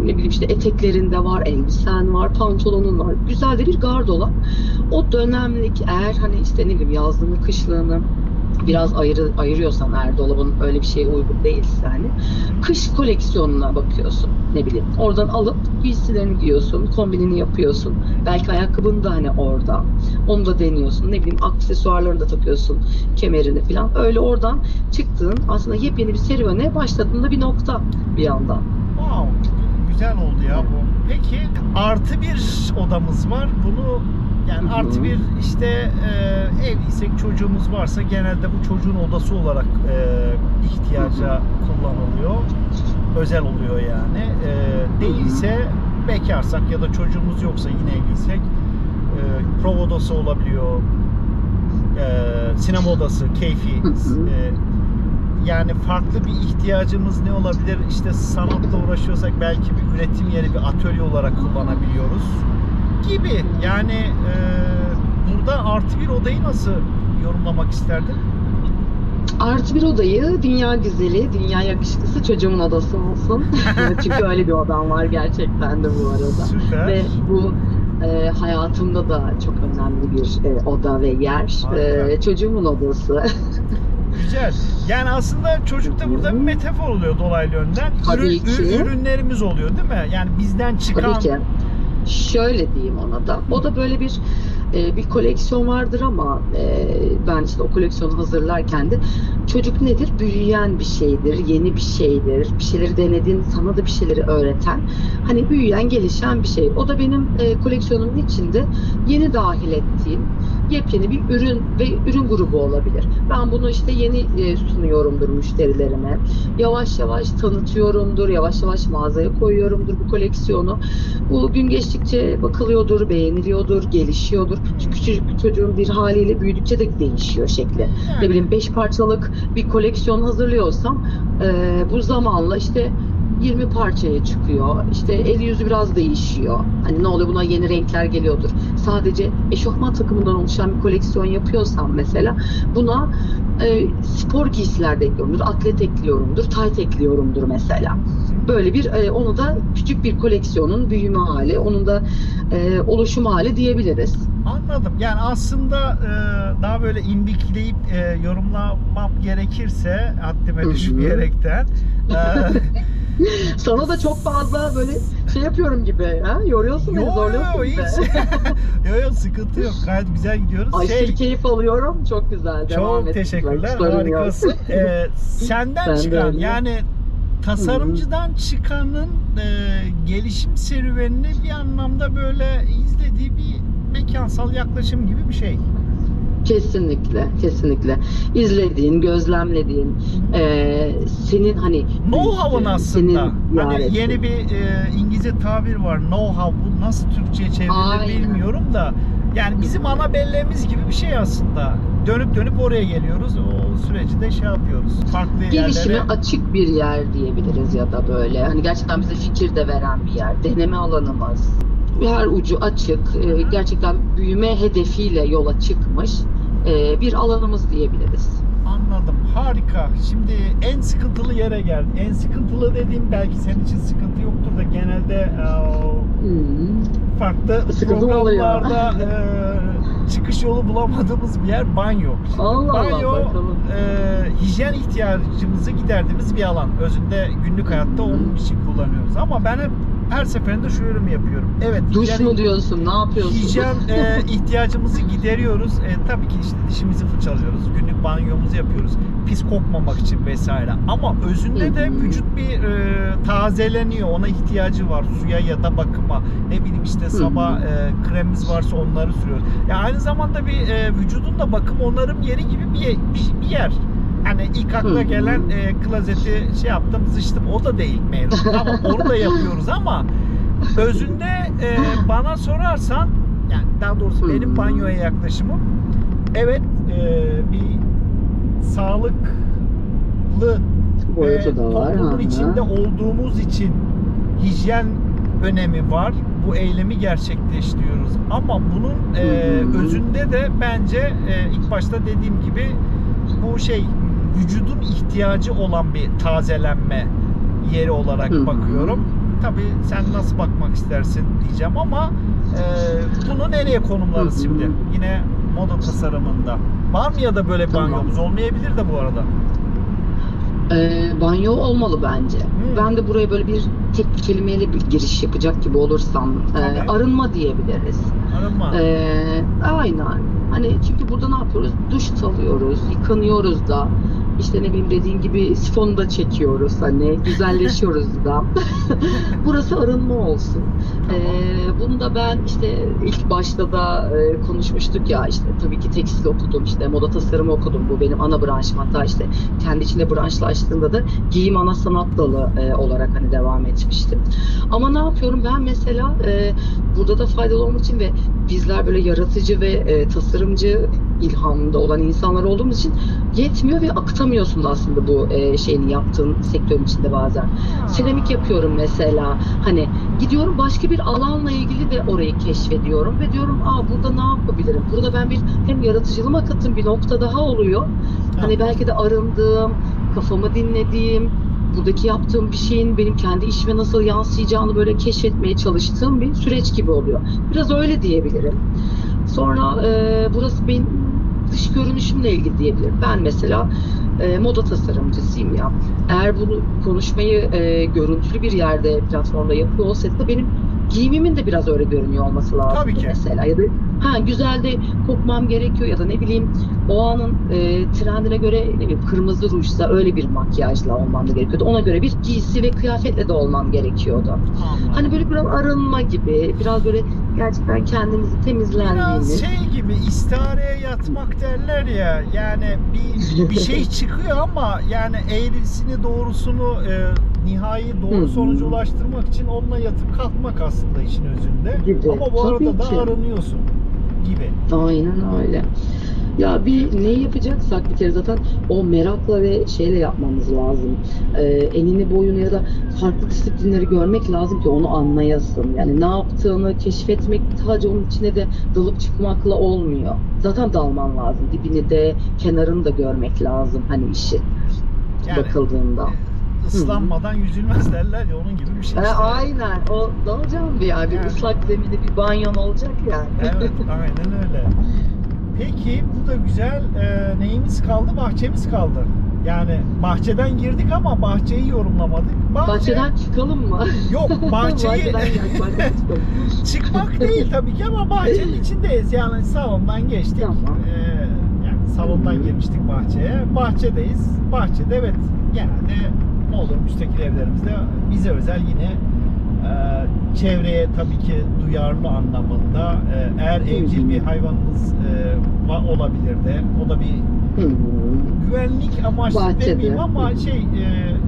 Ne bileyim işte eteklerinde var, elbisen var, pantolonun var. Güzel de bir gardolap. O dönemlik, eğer hani işte ne bileyim yazlığını, kışlığını biraz ayırıyorsan, eğer dolabın öyle bir şeye uygun değilse hani kış koleksiyonuna bakıyorsun, ne bileyim oradan alıp giysilerini giyiyorsun, kombinini yapıyorsun, belki ayakkabını da hani orada onu da deniyorsun, ne bileyim aksesuarlarını da takıyorsun, kemerini falan, öyle oradan çıktığın aslında yepyeni bir serüvene başladığında bir nokta bir yandan. Wow, güzel oldu ya bu. Peki artı bir odamız var, bunu yani artı bir işte evliysek, çocuğumuz varsa genelde bu çocuğun odası olarak ihtiyaca kullanılıyor. Özel oluyor yani. Değilse, bekarsak ya da çocuğumuz yoksa, yine evliysek prova odası olabiliyor. Sinema odası, keyfi. Yani farklı bir ihtiyacımız ne olabilir? İşte sanatla uğraşıyorsak belki bir üretim yeri, bir atölye olarak kullanabiliyoruz gibi. Yani burada artı bir odayı nasıl yorumlamak isterdin? Artı bir odayı dünya güzeli, dünya yakışıklısı çocuğumun odası olsun. Çünkü öyle bir odam var gerçekten de bu arada. Süper. Ve bu hayatımda da çok önemli bir oda ve yer. Çocuğumun odası. Güzel. Yani aslında çocuk da burada bir metafor oluyor dolaylı yönden. Ürünlerimiz oluyor değil mi? Yani bizden çıkan... Tabii ki. Şöyle diyeyim ona da. O da böyle bir koleksiyon vardır ama ben işte o koleksiyonu hazırlarken de çocuk nedir? Büyüyen bir şeydir, yeni bir şeydir. Bir şeyleri denediğin, sana da bir şeyleri öğreten, hani büyüyen, gelişen bir şey. O da benim koleksiyonumun içinde yeni dahil ettiğim yepyeni bir ürün ve ürün grubu olabilir. Ben bunu işte yeni sunuyorumdur müşterilerime. Yavaş yavaş tanıtıyorumdur, yavaş yavaş mağazaya koyuyorumdur bu koleksiyonu. Bu gün geçtikçe bakılıyordur, beğeniliyordur, gelişiyordur. Çünkü küçücük çocuğun bir haliyle büyüdükçe de değişiyor şekli. Ne bileyim 5 parçalık bir koleksiyon hazırlıyorsam bu zamanla işte 20 parçaya çıkıyor. İşte eli yüzü biraz değişiyor. Hani ne oluyor, buna yeni renkler geliyordur. Sadece eşofman takımından oluşan bir koleksiyon yapıyorsam mesela buna spor giysiler de ekliyorumdur, atlet ekliyorumdur, tayt ekliyorumdur mesela. Böyle bir onu da küçük bir koleksiyonun büyüme hali, onun da oluşum hali diyebiliriz. Anladım. Yani aslında daha böyle imbikleyip yorumlamam gerekirse haddime düşmeyerekten Sana da çok fazla böyle şey yapıyorum gibi, ha? Yoruyorsun beni, zorluyorsun hiç. be. Yo, sıkıntı yok. Gayet güzel gidiyoruz. Aşırı keyif alıyorum. Çok güzel. Devam Çok et. teşekkürler. Sorun yok. Harikasın. Senden Ben de çıkan öyle. yani tasarımcıdan çıkanın gelişim serüvenini bir anlamda böyle izlediği bir mekansal yaklaşım gibi bir şey. Kesinlikle, kesinlikle. İzlediğin, gözlemlediğin, senin hani Know-how'ın aslında. senin Hani yaretin. yeni bir İngilizce tabir var. Know-how. Bu nasıl Türkçe'ye çevrilir Aynen. bilmiyorum da. Yani bizim ana belleğimiz gibi bir şey aslında. Dönüp dönüp oraya geliyoruz. O süreci de şey yapıyoruz. Farklı Gelişime yerlere. açık bir yer diyebiliriz ya da böyle. Hani gerçekten bize fikir de veren bir yer. Deneme alanımız. Her ucu açık. Gerçekten büyüme hedefiyle yola çıkmış bir alanımız diyebiliriz. Anladım. Harika. Şimdi en sıkıntılı yere geldi. En sıkıntılı dediğim belki senin için sıkıntı yoktur da genelde farklı Sıkıntı oluyor. programlarda çıkış yolu bulamadığımız bir yer banyo. Şimdi Allah Allah, banyo bakalım. hijyen ihtiyacımızı giderdiğimiz bir alan. Özünde günlük hayatta onun için kullanıyoruz. Ama ben hep her seferinde şu yorumu yapıyorum. Evet. Duş mu diyorsun? Ne yapıyorsun? Hijyen ihtiyacımızı gideriyoruz. Tabii ki işte dişimizi fırçalıyoruz. Günlük banyomuzu yapıyoruz. Pis kokmamak için vesaire. Ama özünde de vücut bir tazeleniyor. Ona ihtiyacı var. Suya ya da bakıma. Ne bileyim işte sabah kremimiz varsa onları sürüyoruz. Ya aynı zamanda bir vücudun da bakım onarım yeri gibi bir yer. Hani ilk akla gelen klozeti şey yaptım, sıçtım. O da değil mevzu. Tamam, onu da yapıyoruz ama özünde bana sorarsan, yani daha doğrusu benim banyoya yaklaşımım, evet, bir sağlıklı ve Boyutu da var. toplumun Hı hı. içinde olduğumuz için hijyen önemi var. Bu eylemi gerçekleştiriyoruz. Ama bunun özünde de bence ilk başta dediğim gibi bu şey vücudun ihtiyacı olan bir tazelenme yeri olarak bakıyorum. Tabii sen nasıl bakmak istersin diyeceğim ama bunu nereye konumlarız şimdi? Yine moda tasarımında. Var mı ya da böyle Tamam. banyomuz? Olmayabilir de bu arada. Banyo olmalı bence. Ben de buraya böyle bir tek bir kelimeyle bir giriş yapacak gibi olursam Tabii. arınma diyebiliriz. Arınma. Aynen. Hani çünkü burada ne yapıyoruz? Duş alıyoruz, yıkanıyoruz da. İşte ne bileyim dediğin gibi sifonu da çekiyoruz, hani güzelleşiyoruz da. Burası arınma olsun. Bunu da ben işte ilk başta da konuşmuştuk ya, işte tabii ki tekstil okudum, işte moda tasarımı okudum, bu benim ana branşım, hatta işte kendi içinde branşlaştığında da giyim ana sanat dalı olarak hani devam etmiştim. Ama ne yapıyorum ben mesela burada da faydalı olmak için ve bizler böyle yaratıcı ve tasarımcı ilhamında olan insanlar olduğumuz için yetmiyor ve akıtamıyorsun da aslında bu şeyini yaptığın sektörün içinde bazen. Seramik yapıyorum mesela. Hani gidiyorum başka bir alanla ilgili de orayı keşfediyorum ve diyorum burada ne yapabilirim? Burada ben bir hem yaratıcılığıma kattığım bir nokta daha oluyor. Hani belki de arındığım, kafamı dinlediğim, buradaki yaptığım bir şeyin benim kendi işime nasıl yansıyacağını böyle keşfetmeye çalıştığım bir süreç gibi oluyor. Biraz öyle diyebilirim. Sonra burası benim dış görünüşümle ilgili diyebilirim. Ben mesela moda tasarımcısıyım ya. Eğer bunu konuşmayı görüntülü bir yerde, platformda yapıyor olsaydı da benim giyimimin de biraz öyle görünüyor olması lazım. Tabii ki. Mesela ya da güzel de kokmam gerekiyor ya da ne bileyim o anın trendine göre ne bileyim kırmızı rujsa öyle bir makyajla olmam da gerekiyordu. Ona göre bir giysi ve kıyafetle de olmam gerekiyordu. Anladım. Hani böyle biraz arınma gibi, biraz böyle gerçekten kendimizi temizlendiğimiz. Biraz şey gibi, istihareye yatmak derler ya, yani bir şey çıkıyor ama yani eğrisini doğrusunu nihai doğru sonuca ulaştırmak için onunla yatıp kalkmak aslında işin özünde. Gibi. Ama bu arada Tabii da ki. arınıyorsun gibi. Aynen öyle. Ya bir ne yapacaksak bir kere zaten o merakla ve şeyle yapmamız lazım. Enini boyunu ya da farklı disiplinleri görmek lazım ki onu anlayasın. Yani ne yaptığını keşfetmek sadece onun içine de dalıp çıkmakla olmuyor. Zaten dalman lazım. Dibini de kenarını da görmek lazım hani işi Yani bakıldığında. ıslanmadan yüzülmez derler ya, onun gibi bir şey işte. Aynen. O dalacağım bir yani. Evet. Islak zeminde bir banyon olacak yani. Evet, aynen öyle. Peki bu da güzel. Neyimiz kaldı? Bahçemiz kaldı. Yani bahçeden girdik ama bahçeyi yorumlamadık. Bahçeden çıkalım mı? Yok, bahçeyi bahçeden çıkalım. çıkmak değil tabii ki ama bahçenin içindeyiz. Yani salondan geçtik. Tamam. Yani salondan girmiştik bahçeye. Bahçedeyiz. Bahçede evet, genelde ne olur müstakil evlerimizde bize özel yine çevreye tabii ki duyarlı anlamında, eğer evcil bir hayvanınız olabilir de, o da bir güvenlik amaçlı Bahçede. demeyeyim ama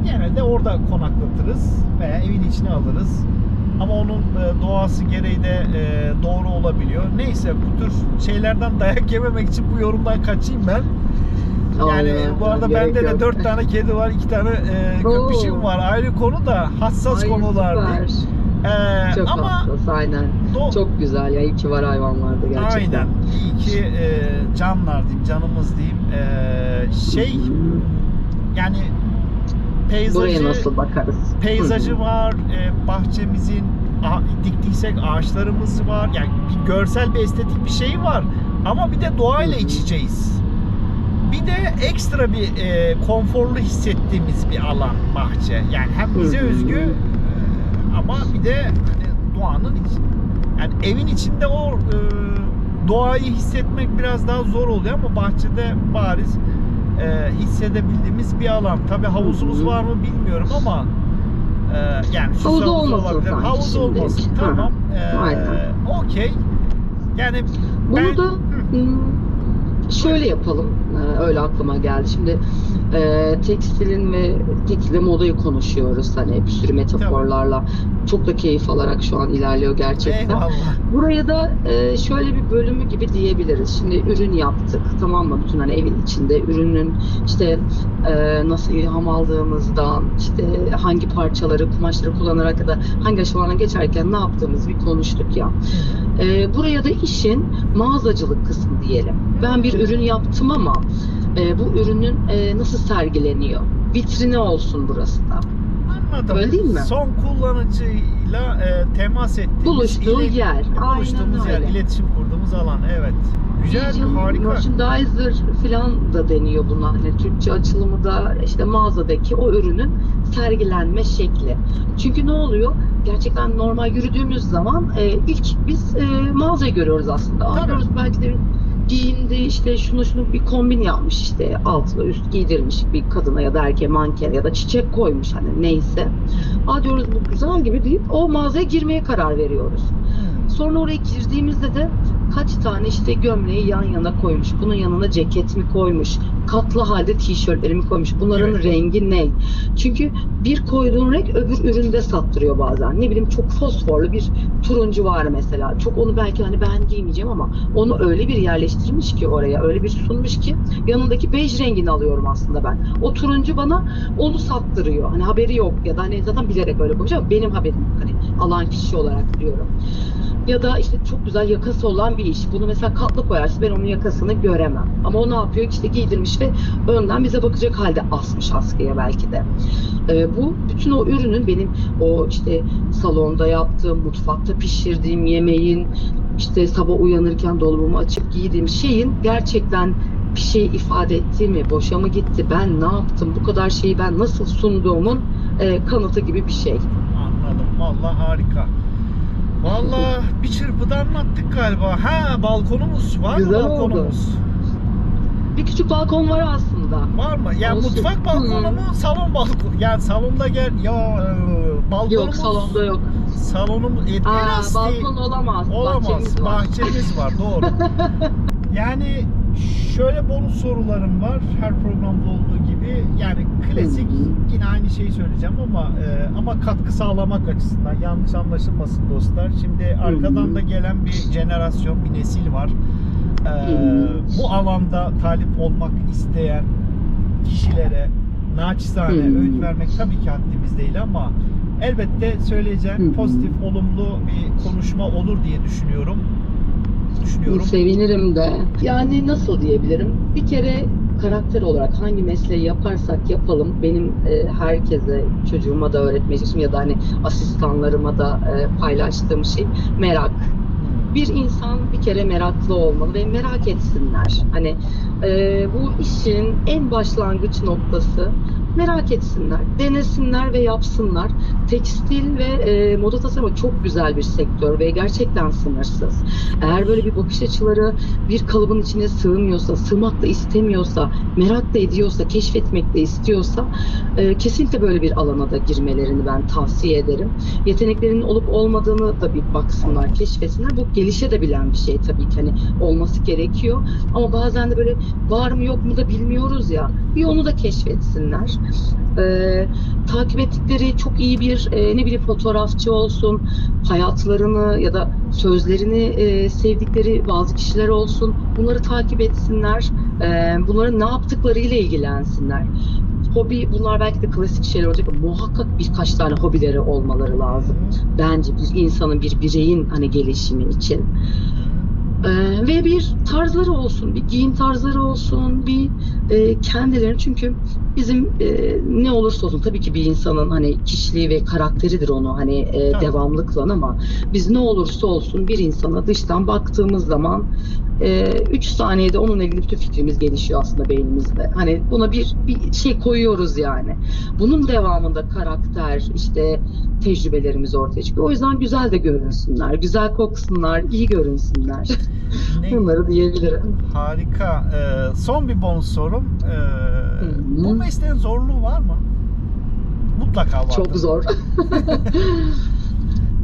genelde orada konaklatırız veya evin içine alırız. Ama onun doğası gereği de doğru olabiliyor. Neyse, bu tür şeylerden dayak yememek için bu yorumdan kaçayım ben. Yani Aynen, bu arada gerek bende de yok. 4 tane kedi var, 2 tane köpüşüm var. Ayrı konu da hassas Ay, konular süper. değil. Çok Ama hassas, aynen. Çok güzel ya. İyi ki var hayvanlarda gerçekten. aynen. İyi ki canlar diyeyim, canımız diyeyim. Yani Buraya nasıl bakarız? peyzajı var, bahçemizin diktiysek ağaçlarımız var. Yani bir görsel, bir estetik bir şey var. Ama bir de doğayla iç içeyiz. Bir de ekstra bir konforlu hissettiğimiz bir alan bahçe. Yani hem bize özgü ama bir de hani doğanın yani evin içinde o doğayı hissetmek biraz daha zor oluyor ama bahçede bariz hissedebildiğimiz bir alan. Tabii havuzumuz var mı bilmiyorum ama yani şu Havuzu havuz olmasın olabilir. sanki Havuz şimdilik. olmasın. Tamam. Aynen. Okey. Yani Bunu da şöyle yapalım. Öyle aklıma geldi. Şimdi tekstilin ve tekstil modayı konuşuyoruz. Hani bir sürü metaforlarla. Çok da keyif alarak şu an ilerliyor gerçekten. Eyvallah. Buraya da şöyle bir bölümü gibi diyebiliriz. Şimdi ürün yaptık, tamam mı? Bütün hani evin içinde ürünün işte nasıl ilham aldığımızdan, işte hangi parçaları, kumaşları kullanarak ya da hangi aşamalarına geçerken ne yaptığımızı bir konuştuk ya. Buraya da işin mağazacılık kısmı diyelim. Ben bir ürün yaptım ama bu ürünün nasıl sergileniyor? Vitrini olsun burası da. Anladım. Öyle değil mi? Son kullanıcıyla temas ettiğimiz, Buluştuğu yer. buluştuğumuz Aynen yer, öyle. iletişim kurduğumuz alan. Evet. Güzel, harika. Merchandiser falan da deniyor buna. Hani Türkçe açılımı da işte mağazadaki o ürünün sergilenme şekli. Çünkü ne oluyor? Gerçekten normal yürüdüğümüz zaman ilk biz mağazayı görüyoruz aslında. Tabii. Diyoruz belki de giyindi, işte şunu bir kombin yapmış, işte altla üst giydirmiş bir kadına ya da erkeğe, manken ya da çiçek koymuş, hani neyse. Diyoruz bu güzel gibi deyip o mağazaya girmeye karar veriyoruz. Sonra oraya girdiğimizde de kaç tane işte gömleği yan yana koymuş, bunun yanına ceket mi koymuş, katlı halde tişörtleri mi koymuş, bunların Evet. rengi ne? Çünkü bir koyduğun renk öbür üründe sattırıyor bazen. Ne bileyim, çok fosforlu bir turuncu var mesela. Çok onu belki hani ben giymeyeceğim ama onu öyle bir yerleştirmiş ki oraya, öyle bir sunmuş ki yanındaki bej rengini alıyorum aslında ben. O turuncu bana onu sattırıyor. Hani haberi yok ya da hani zaten bilerek öyle koymuş ama benim haberim yok. Hani alan kişi olarak diyorum. Ya da işte çok güzel yakası olan bir iş. Bunu mesela katlı koyarsın, ben onun yakasını göremem. Ama o ne yapıyor? İşte giydirmiş ve önden bize bakacak halde asmış askıya belki de. Bu bütün o ürünün, benim o işte salonda yaptığım, mutfakta pişirdiğim yemeğin, işte sabah uyanırken dolabımı açıp giydiğim şeyin gerçekten bir şey ifade etti mi? Boşa mı gitti? Ben ne yaptım? Bu kadar şeyi ben nasıl sunduğumun kanıtı gibi bir şey. Anladım. Vallahi harika. Vallahi bir çırpıda anlattık galiba. Balkonumuz var mı? Güzel oldu. Balkonumuz Bir küçük balkon var aslında. var mı? Yani Olsun. mutfak balkonu mu, salon balkonu? Yani salonda balkonumuz Yok, salonda yok. Salonumuz teras değil. Balkon olamaz. Olamaz. Bahçemiz var. Bahçemiz var. Doğru. Yani şöyle bonus sorularım var. Her programda olduğu gibi. Yani klasik, yine aynı şeyi söyleyeceğim ama katkı sağlamak açısından, yanlış anlaşılmasın dostlar. Şimdi arkadan da gelen bir jenerasyon, bir nesil var. Bu alanda talip olmak isteyen kişilere naçizane öğüt vermek tabii ki haddimiz değil ama elbette söyleyeceğim pozitif, olumlu bir konuşma olur diye düşünüyorum. Sevinirim de. Yani nasıl diyebilirim? Bir kere karakter olarak hangi mesleği yaparsak yapalım, benim herkese, çocuğuma da öğretmeye çalıştığım ya da hani asistanlarıma da paylaştığım şey merak. Bir insan bir kere meraklı olmalı ve merak etsinler. Hani bu işin en başlangıç noktası merak etsinler, denesinler ve yapsınlar. Tekstil ve moda tasarımı çok güzel bir sektör ve gerçekten sınırsız. Eğer böyle bir bakış açıları bir kalıbın içine sığmıyorsa, sığmak da istemiyorsa, merak da ediyorsa, keşfetmek de istiyorsa kesinlikle böyle bir alana da girmelerini ben tavsiye ederim. Yeteneklerinin olup olmadığını da bir baksınlar, keşfetsinler. Bu gelişebilen bir şey tabii ki, hani olması gerekiyor. Ama bazen de böyle var mı yok mu da bilmiyoruz ya. Bir onu da keşfetsinler. Takip ettikleri çok iyi bir ne bileyim fotoğrafçı olsun, hayatlarını ya da sözlerini sevdikleri bazı kişiler olsun, bunları takip etsinler, bunların ne yaptıklarıyla ilgilensinler. Hobi, bunlar belki de klasik şeyler olacak ama muhakkak birkaç tane hobileri olmaları lazım. Bence bir insanın, bir bireyin hani gelişimi için. Ve bir tarzları olsun, bir giyim tarzları olsun, bir kendilerini, çünkü bizim ne olursa olsun tabii ki bir insanın hani kişiliği ve karakteridir onu hani devamlı kılan, ama biz ne olursa olsun bir insana dıştan baktığımız zaman 3 saniyede onunla ilgili bütün fikrimiz gelişiyor aslında beynimizde. Hani buna bir şey koyuyoruz yani. Bunun devamında karakter, işte tecrübelerimiz ortaya çıkıyor. O yüzden güzel de görünsünler, güzel koksunlar, iyi görünsünler. Bunları diyebilirim. Harika. Son bir bonus sorum. Bu mesleğin zorluğu var mı? Mutlaka var. Çok zor.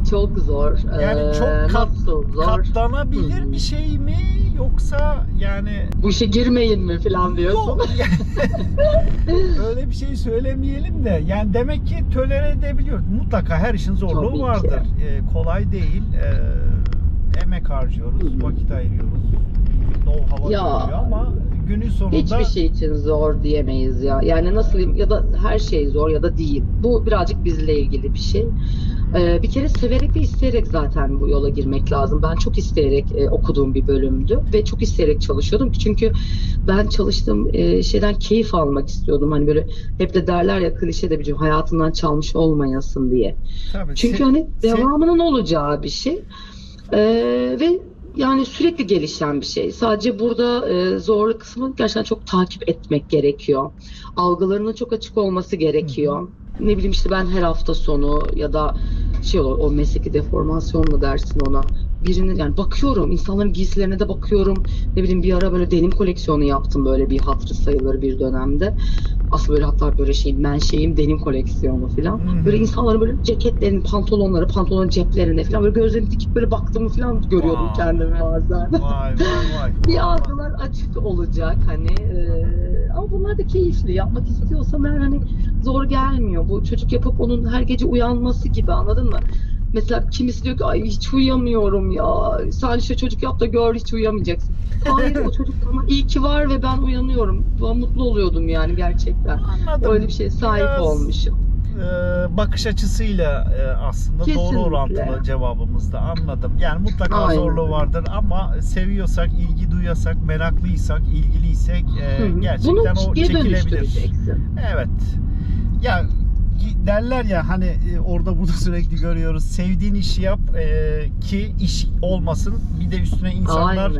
Çok zor. Yani çok katlanabilir bir şey mi, yoksa yani bu işe girmeyin mi falan diyorsun? Yok. Öyle bir şey söylemeyelim de, yani demek ki tolere edebiliyoruz. Mutlaka her işin zorluğu Tabii vardır. Kolay değil. Emek harcıyoruz, vakit ayırıyoruz. Know-how'a görüyor ama günün sonunda hiçbir şey için zor diyemeyiz ya. Yani nasıl, ya da her şey zor ya da değil. Bu birazcık bizle ilgili bir şey. Bir kere severek ve isteyerek zaten bu yola girmek lazım. Ben çok isteyerek okuduğum bir bölümdü ve çok isteyerek çalışıyordum. Çünkü ben çalıştığım şeyden keyif almak istiyordum. Hani böyle hep de derler ya, klişe de bir şey, hayatından çalmış olmayasın diye. Tabii, çünkü hani devamının olacağı bir şey. Ve yani sürekli gelişen bir şey. Sadece burada zorlu kısmı gerçekten çok takip etmek gerekiyor. Algılarının çok açık olması gerekiyor. Ne bileyim işte, ben her hafta sonu ya da şey olur, o mesleki deformasyon mu dersin ona, birinin, yani bakıyorum insanların giysilerine de bakıyorum. Ne bileyim, bir ara böyle denim koleksiyonu yaptım, böyle bir hatırı sayılır bir dönemde. Aslında böyle, hatta böyle menşeim denim koleksiyonu falan. Böyle insanların böyle ceketlerin, pantolonları, pantolon ceplerine falan böyle gözlerimi dikip böyle baktığımı falan görüyordum kendimi bazen. Vay. Bir algılar açık olacak hani. Ama bunlar da keyifli. Yapmak istiyorsam eğer, hani zor gelmiyor. Bu çocuk yapıp onun her gece uyanması gibi, anladın mı? Mesela kimisi diyor ki ay hiç uyuyamıyorum ya. Sen işte çocuk yap da gör, hiç uyuyamayacaksın. Hayır, o çocuk ama iyi ki var ve ben uyanıyorum. Ben mutlu oluyordum yani gerçekten. Anladım. Öyle bir şeye sahip olmuşum. Bakış açısıyla aslında Kesinlikle. Doğru orantılı cevabımızda, anladım. Yani mutlaka zorluğu vardır ama seviyorsak, ilgi duyuyorsak, meraklıysak, ilgiliysek gerçekten o çekilebilir. Evet. Ya derler ya hani, orada burada sürekli görüyoruz. Sevdiğin işi yap ki iş olmasın. Bir de üstüne insanlar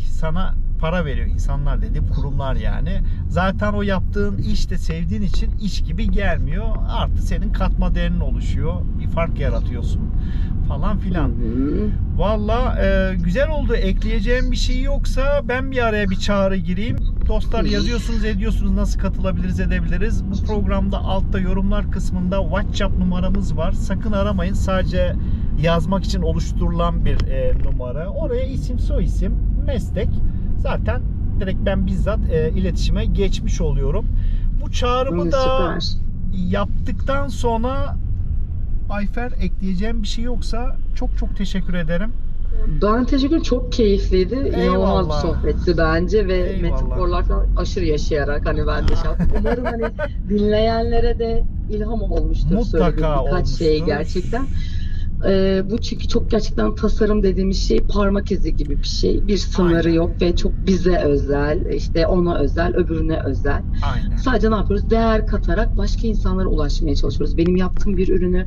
sana para veriyor. İnsanlar dediğim kurumlar yani. Zaten o yaptığın iş de sevdiğin için iş gibi gelmiyor. Artı senin katma değerin oluşuyor. Bir fark yaratıyorsun falan filan. Valla güzel oldu. Ekleyeceğim bir şey yoksa ben bir araya bir çağrı gireyim. Dostlar, yazıyorsunuz, ediyorsunuz, nasıl katılabiliriz, edebiliriz. Bu programda altta yorumlar kısmında WhatsApp numaramız var. Sakın aramayın. Sadece yazmak için oluşturulan bir numara. Oraya isim, soyisim, meslek, zaten direkt ben bizzat iletişime geçmiş oluyorum. Bu çağrımı da yaptıktan sonra Ayfer, ekleyeceğim bir şey yoksa çok teşekkür ederim. Ben teşekkür ederim. Çok keyifliydi. İnanılmaz bir Eyvallah. sohbetti bence ve Eyvallah. metaforlar falan aşırı yaşayarak hani ben de umarım hani dinleyenlere de ilham olmuştur Mutlaka söylediğim birkaç şey olmuştur. gerçekten. Bu çünkü çok gerçekten tasarım dediğimiz şey parmak izi gibi bir şey. Bir sınırı Aynen. yok ve çok bize özel, işte ona özel, öbürüne özel. Aynen. Sadece ne yapıyoruz? Değer katarak başka insanlara ulaşmaya çalışıyoruz. Benim yaptığım bir ürünü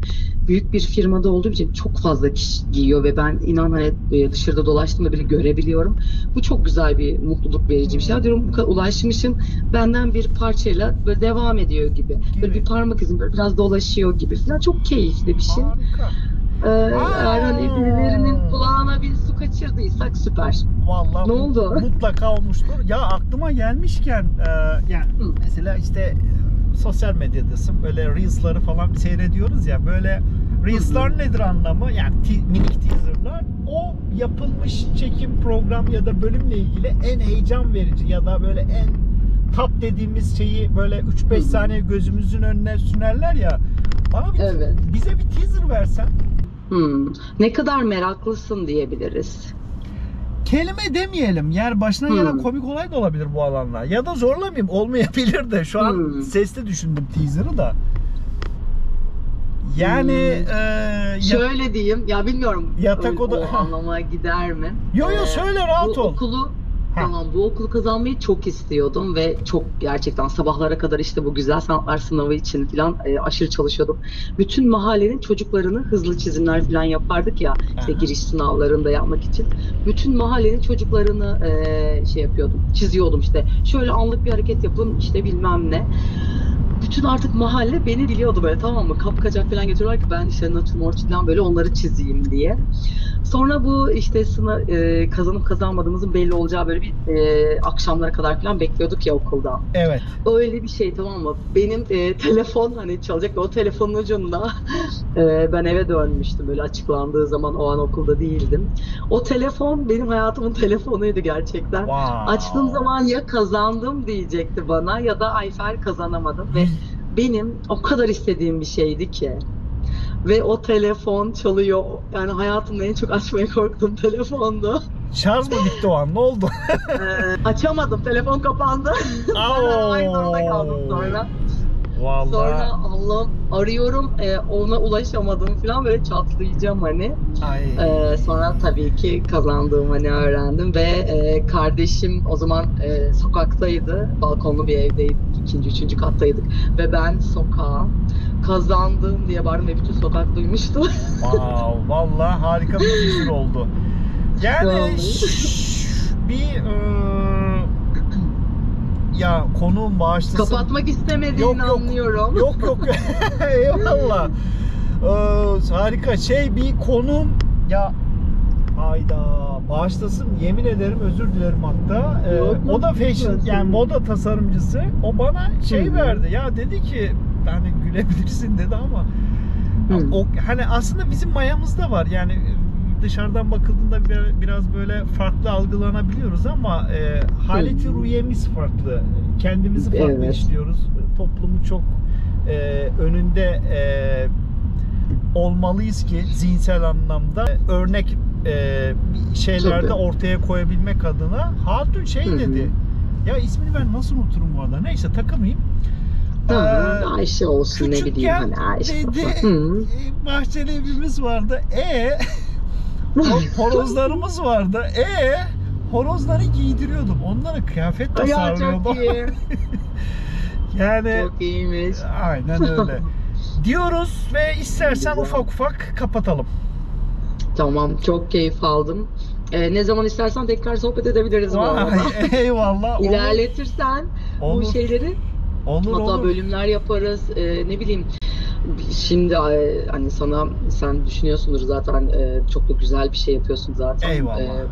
büyük bir firmada olduğum için çok fazla kişi giyiyor ve ben inan hani dışarıda dolaştığımda bile görebiliyorum. Bu çok güzel bir mutluluk verici bir şey. Diyorum bu kadar ulaşmışım, benden bir parçayla böyle devam ediyor gibi. Böyle bir parmak izim böyle biraz dolaşıyor gibi falan. Çok keyifli bir şey. Harika. Eğer hani birilerinin kulağına bir su kaçırdıysak süper. Vallahi Ne oldu? mutlaka olmuştur. Ya aklıma gelmişken yani mesela işte sosyal medyadasın, böyle Reels'ları falan seyrediyoruz ya, böyle Reels'lar nedir anlamı? Yani minik teaser'lar. O yapılmış çekim, program ya da bölümle ilgili en heyecan verici ya da böyle en top dediğimiz şeyi böyle 3-5 saniye gözümüzün önüne sünerler ya. Bana bize bir teaser versen. Ne kadar meraklısın diyebiliriz. Kelime demeyelim. Yer başına gelen komik olay da olabilir bu alanlar. Ya da zorlamayayım, olmayabilir de. Şu an sesli düşündüm teaser'ı da. Yani şöyle diyeyim, ya bilmiyorum yatak o anlamaya gider mi? Yo söyle, rahat ol. Tamam, bu okulu kazanmayı çok istiyordum ve çok gerçekten sabahlara kadar işte bu güzel sanatlar sınavı için falan aşırı çalışıyordum. Bütün mahallenin çocuklarını hızlı çizimler falan yapardık ya, işte giriş sınavlarında yapmak için. Bütün mahallenin çocuklarını şey yapıyordum, çiziyordum işte. Şöyle anlık bir hareket yapın işte bilmem ne. Bütün artık mahalle beni biliyordu böyle, tamam mı? Kapkacak falan getiriyorlar ki ben işte natürmorçiden böyle onları çizeyim diye. Sonra bu işte kazanıp kazanmadığımızın belli olacağı böyle bir akşamlara kadar falan bekliyorduk ya okulda. Evet. Öyle bir şey, tamam mı? Benim telefon hani çalacak ve o telefonun ucunda ben eve dönmüştüm böyle açıklandığı zaman, o an okulda değildim. O telefon benim hayatımın telefonuydu gerçekten. Wow. Açtığım zaman ya kazandım diyecekti bana ya da Ayfer kazanamadım ve benim o kadar istediğim bir şeydi ki. Ve o telefon çalıyor. Yani hayatımda en çok açmaya korktuğum telefondu. Şarj mı bitti o an? Ne oldu? Açamadım. Telefon kapandı. Ben aramayı zorunda kaldım sonra. Vallahi. Sonra Allah'ım arıyorum, ona ulaşamadım falan, böyle çatlayacağım hani. Sonra tabii ki kazandığımı hani öğrendim ve kardeşim o zaman sokaktaydı. Balkonlu bir evdeydik. 2. 3. kattaydık. Ve ben sokağa kazandım diye bağırdım ve bütün sokak duymuştu. Wow, vallahi harika bir teaser oldu. Yani bir ya konuğum bağışlasın. Kapatmak istemediğini anlıyorum. Yok. Eyvallah. Harika bir konuğum ya, hayda, bağışlasın, yemin ederim, özür dilerim hatta. O da fashion, yani moda tasarımcısı. O bana verdi. Ya dedi ki hani gülebilirsin dedi ama o hani aslında bizim mayamızda var. Yani dışarıdan bakıldığında biraz böyle farklı algılanabiliyoruz ama haleti rüyemiz farklı. Kendimizi farklı işliyoruz. Toplumu çok önünde olmalıyız ki zihinsel anlamda örnek şeylerde ortaya koyabilmek adına. Hatun dedi. Ya ismini ben nasıl unuturum bu arada? Neyse, takılmayayım. Ayşe olsun, ne bileyim hani Ayşe. Dedi, bahçeli evimiz vardı. Horozlarımız vardı. Horozları giydiriyordum. Onlara kıyafet tasarlıyordum. Çok iyi. Yani çok iyiymiş. Aynen öyle. Diyoruz ve istersen ufak kapatalım. Tamam, çok keyif aldım. Ne zaman istersen tekrar sohbet edebiliriz bu arada. Eyvallah. İlerletirsen bu şeyleri hatta bölümler yaparız. Ne bileyim. Şimdi hani sen düşünüyorsundur zaten, çok da güzel bir şey yapıyorsun zaten.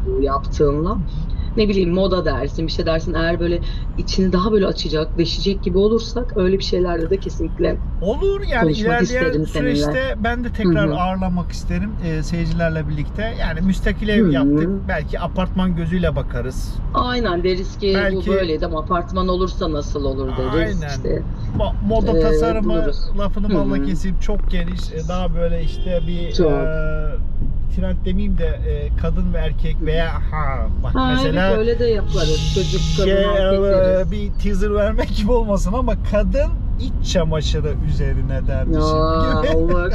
Bu yaptığınla. Ne bileyim, moda dersin, bir şey dersin. Eğer böyle içini daha böyle açacak, deşecek gibi olursak öyle bir şeylerde de kesinlikle olur. Yani ilerleyen süreçte seninle. Ben de tekrar ağırlamak isterim seyircilerle birlikte. Yani müstakil ev yaptık. Belki apartman gözüyle bakarız. Aynen, deriz ki bu böyleydi ama apartman olursa nasıl olur deriz. Aynen. İşte, moda tasarımı lafını balla kesip çok geniş, daha böyle işte bir trend demeyeyim de kadın ve erkek veya bak mesela evet, öyle de yaparız. Çocuk, kadın, erkek deriz. bir teaser vermek gibi olmasın ama kadın iç çamaşırı üzerine dermişim gibi. Olur.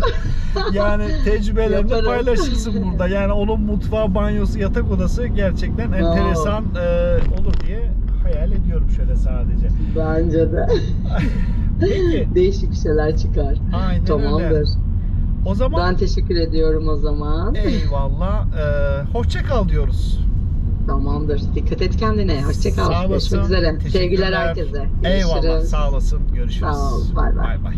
Yani tecrübelerini Yaparız. paylaşırsın burada. Yani onun mutfağı, banyosu, yatak odası gerçekten enteresan olur diye hayal ediyorum şöyle sadece. Bence de. Peki. Değişik şeyler çıkar. Aynen Tamamdır. öyle. O zaman Ben teşekkür ediyorum o zaman. eyvallah. Hoşça kal diyoruz. Tamamdır. Dikkat et kendine. Hoşça kal. Sağ olasın. Görüşmek üzere. Teşekkürler. Sevgiler herkese. Eyvallah. Görüşürüz. Sağ olasın. Görüşürüz. Sağ ol. Bay bay. Bay bay.